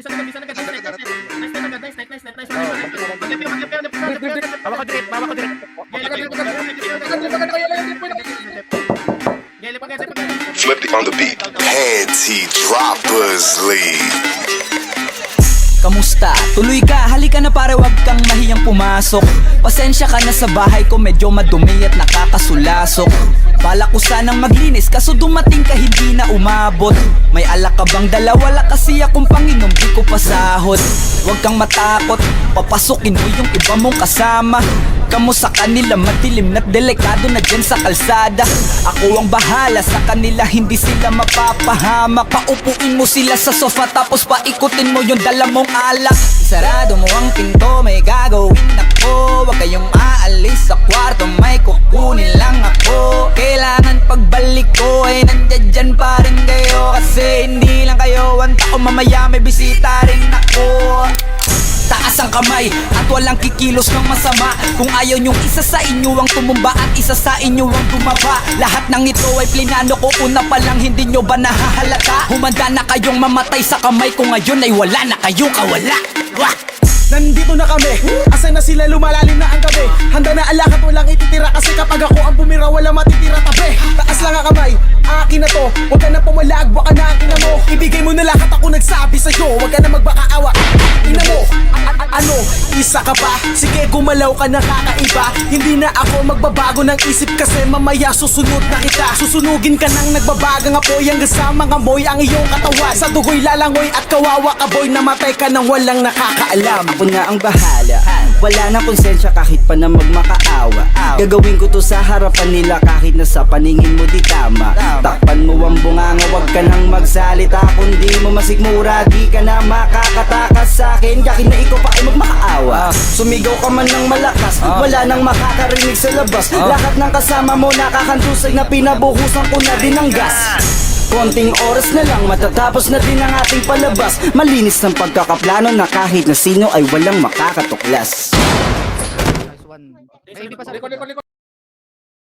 Bawa ko direct, bawa ko direct. Flip it on the beat. Panty Droppers League. Kamusta? Tuloy ka, halika na pare, wag kang mahiyang pumasok. Pasensya ka na sa bahay ko, medyo madumi at nakakasulasok. Bala ko sanang maglinis, kaso dumating ka hindi na umabot. May alak ka bang dala? Wala kasi akong panginom, di ko pasahod. Wag kang matakot, papasukin mo yung iba mong kasama. Kamu sa kanila madilim na't delikado na dyan sa kalsada. Ako ang bahala sa kanila, hindi sila mapapahamak. Paupuin mo sila sa sofa tapos paikutin mo yung dala mong alak. Sarado mo ang pinto, may gagawin ako. Huwag kayong aalis sa kwarto, may kukunin lang ako. Kailangan pagbalik ko ay nandiyan dyan pa rin kayo. Kasi hindi lang kayo ang tao, mamaya may bisita rin ako. Taas ang kamay at walang kikilos ng masama. Kung ayaw nyong isa sa inyo ang tumumba at isa sa inyo ang tumaba. Lahat ng ito ay plinano ko, una pa lang hindi nyo ba nahahalata? Humanda na kayong mamatay sa kamay ko, ngayon ay wala na kayong kawala. Wah! Nandito na kami, asa na sila, lumalalim na ang gabi. Handa na alak at walang ititira, kasi kapag ako ang bumira wala matitira tabi. Taas lang ang kamay, akin na to, huwag ka na pumalag, baka na ang ina mo. Ibigay mo na lahat, ako nagsabi sa'yo, huwag ka na magbakaawa. Ina mo, ano, isa ka pa? Sige gumalaw ka na kakaiba. Hindi na ako magbabago ng isip, kasi mamaya susunod na kita. Susunugin ka ng nagbabagang apoy, hanggang sa mga moy ang iyong katawan. Sa dugoy lalangoy at kawawa ka boy, namatay ka nang walang nakakaalam. Ako na ang bahala, wala nang konsensya kahit pa na magmakaawa. Gagawin ko to sa harapan nila kahit na sa paningin mo di tama. Takpan mo ang bunganga, wag ka nang magsalita. Kung di mo masigmura, di ka na makakatakas sa akin. Kahit na ikaw pa ay magmakaawa. Sumigaw ka man ng malakas, wala nang makakarinig sa labas. Lahat ng kasama mo nakakantusay na pinabuhusan ko na din ng gas. Konting oras na lang, matatapos na din ang ating palabas. Malinis ng pagkakaplano na kahit na sino ay walang makakatuklas. May hindi pa sa likod.